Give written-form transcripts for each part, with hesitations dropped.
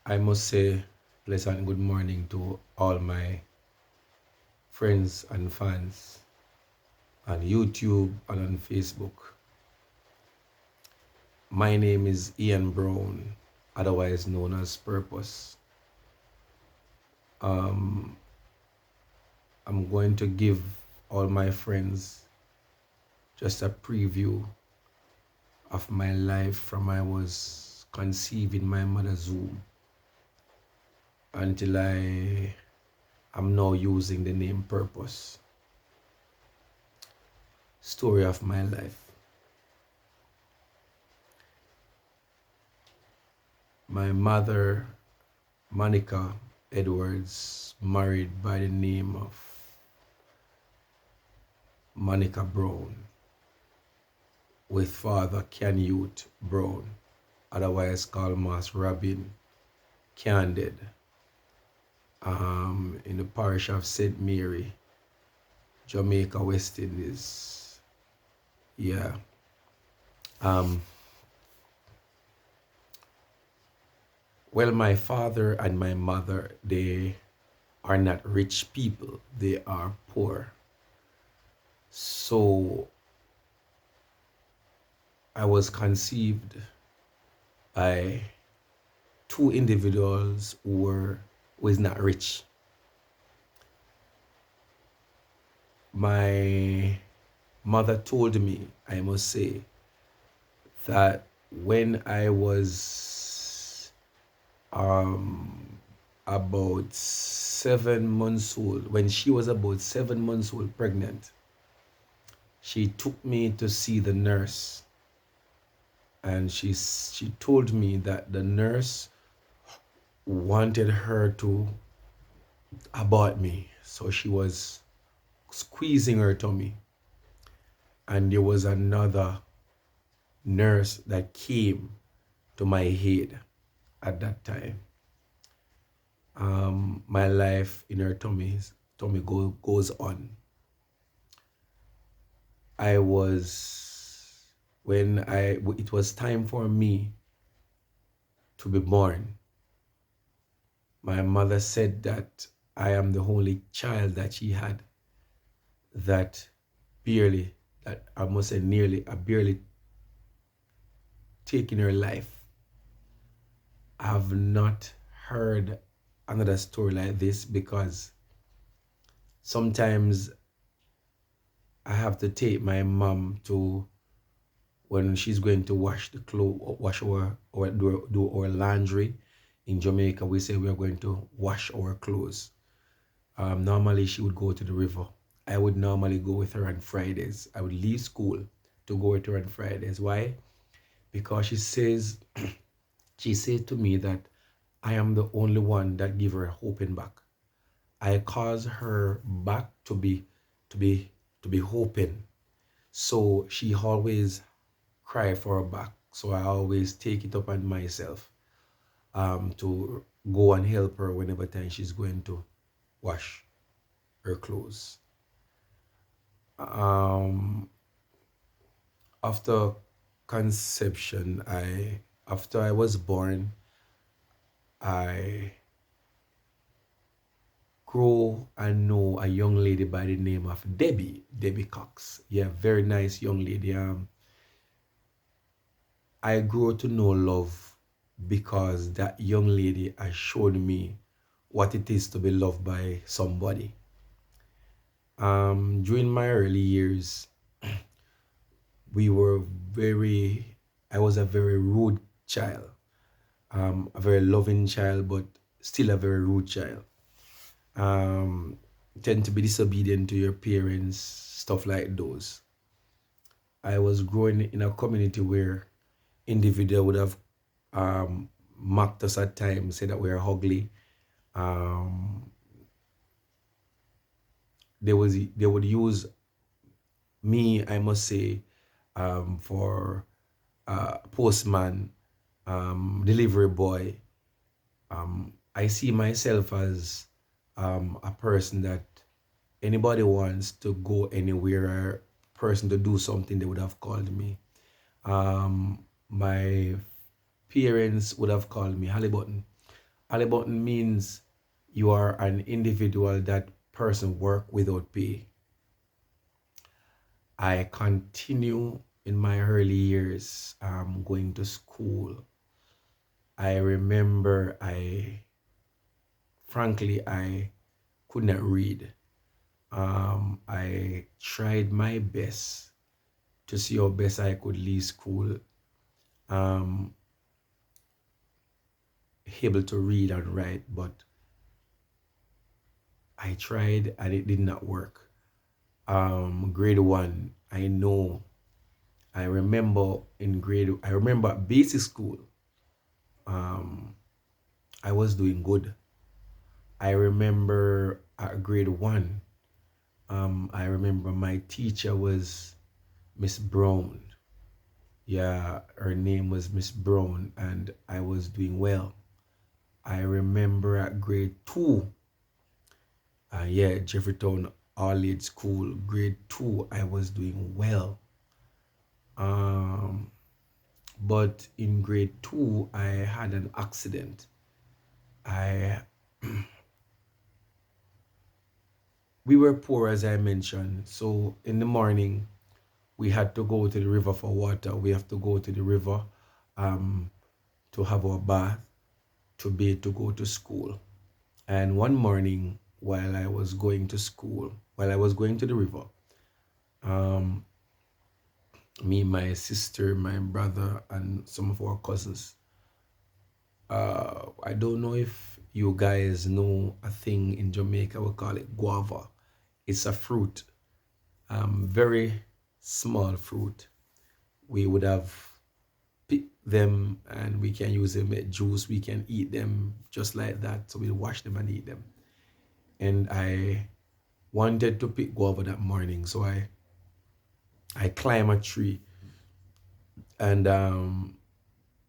I must say pleasant good morning to all my friends and fans on YouTube and on Facebook. My name is Ian Brown, otherwise known as Purpose. Um, I'm going to give all my friends just a preview of my life from I was conceived in my mother's womb until I am now using the name Purpose. Story of my life. My mother, Monica Edwards, married by the name of Monica Brown, with father Canute Brown, otherwise called Mas Robin Candid, in the parish of St. Mary, Jamaica, West Indies. Yeah. Um, well, my father and my mother, they are not rich people. They are poor. So I was conceived by two individuals who was not rich. My mother told me, I must say, that when I was about 7 months old, when she was about 7 months old pregnant, she took me to see the nurse, and she told me that the nurse wanted her to abort me, so she was squeezing her tummy, and there was another nurse that came to my aid at that time. My life in her goes on. I was, it was time for me to be born, my mother said that I am the only child that she had that barely, that I must say nearly, barely taken her life. I have not heard another story like this because sometimes I have to take my mom to, when she's going to wash the clothes, wash or do our laundry. In Jamaica, we say we are going to wash our clothes. Normally, she would go to the river. I would normally go with her on Fridays. I would leave school to go with her on Fridays. Why? Because she says, she said to me that I am the only one that give her hoping back. I cause her back to be to be hoping. So she always cry for her back. So I always take it upon myself to go and help her whenever time she's going to wash her clothes. After conception, after I was born, I grow and know a young lady by the name of Debbie Cox. Yeah, very nice young lady. I grew to know love because that young lady has shown me what it is to be loved by somebody. During my early years, we were very, I was a very rude child, a very loving child, but still a very rude child. Tend to be disobedient to your parents, stuff like those. I was growing in a community where individual would have mocked us at times, say that we are ugly. Um, they would use me, I must say, for postman, delivery boy. I see myself as a person that anybody wants to go anywhere, or person to do something, they would have called me. My parents would have called me Halliburton. Ali button means you are an individual that person work without pay. I continue in my early years going to school. I remember frankly, I could not read. I tried my best to see how best I could leave school, um, able to read and write, but I tried and it did not work. Grade one, I remember I remember basic school, um, I was doing good. I remember at grade one, I remember my teacher was Miss Brown. Yeah, her name was Miss Brown, and I was doing well. I remember at grade two, yeah, Jefferton All Age School, grade two, I was doing well. Um, but in grade two, I had an accident. I we were poor, as I mentioned, so in the morning we had to go to the river for water. We have to go to the river um, to have our bath, to bathe, to go to school. And one morning, while I was going to school, while I was going to the river, um, me, my sister, my brother, and some of our cousins, I don't know if you guys know a thing in Jamaica, we call it guava. It's a fruit, very small fruit. We would have picked them and we can use them at juice. We can eat them just like that. So we wash them and eat them. And I wanted to pick guava that morning, so I climbed a tree, and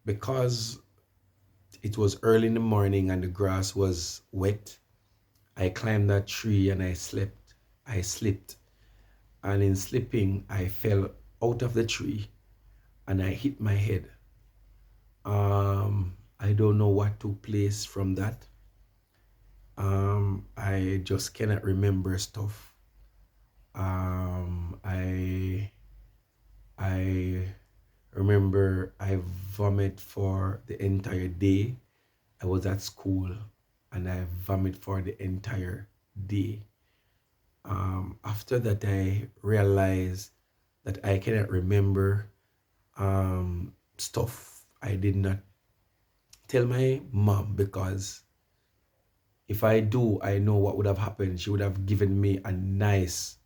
because it was early in the morning and the grass was wet, I climbed that tree and I slept. I slipped, and in slipping, I fell out of the tree and I hit my head. I don't know what took place from that. I just cannot remember stuff. I remember I vomit for the entire day. I was at school and I vomit for the entire day. After that, I realized that I cannot remember stuff. I did not tell my mom, because if I do, I know what would have happened. She would have given me a nice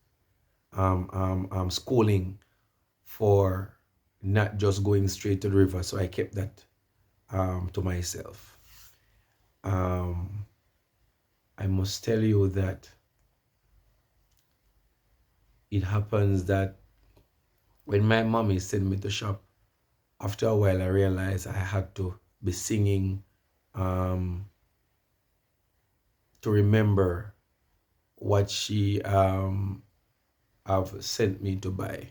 schooling for not just going straight to the river. So I kept that to myself. I must tell you that it happens that when my mommy sent me to shop, after a while I realized I had to be singing to remember what she have sent me to buy.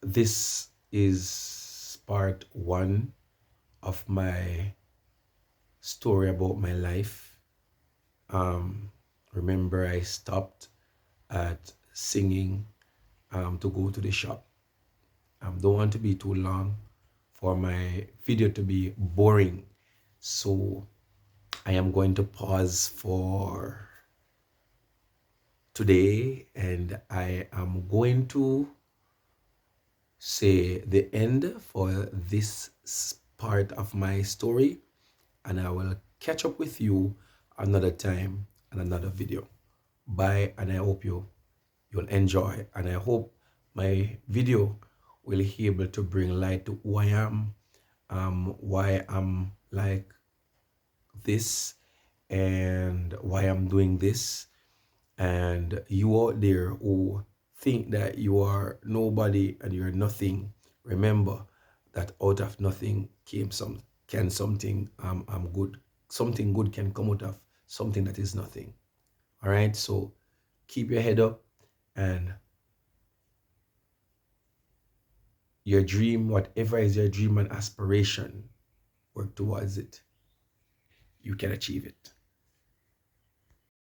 This is part one of my story about my life. Remember, I stopped at singing to go to the shop. Don't want to be too long for my video to be boring. So I am going to pause for today, and I am going to say the end for this part of my story, and I will catch up with you another time and another video. Bye, and I hope you'll enjoy, and I hope my video will be able to bring light to who I am, why I'm like this, and why I'm doing this. And you out there who think that you are nobody and you're nothing, remember that out of nothing can something good. Something good can come out of something that is nothing. All right, so keep your head up, and your dream, whatever is your dream and aspiration, work towards it. you can achieve it.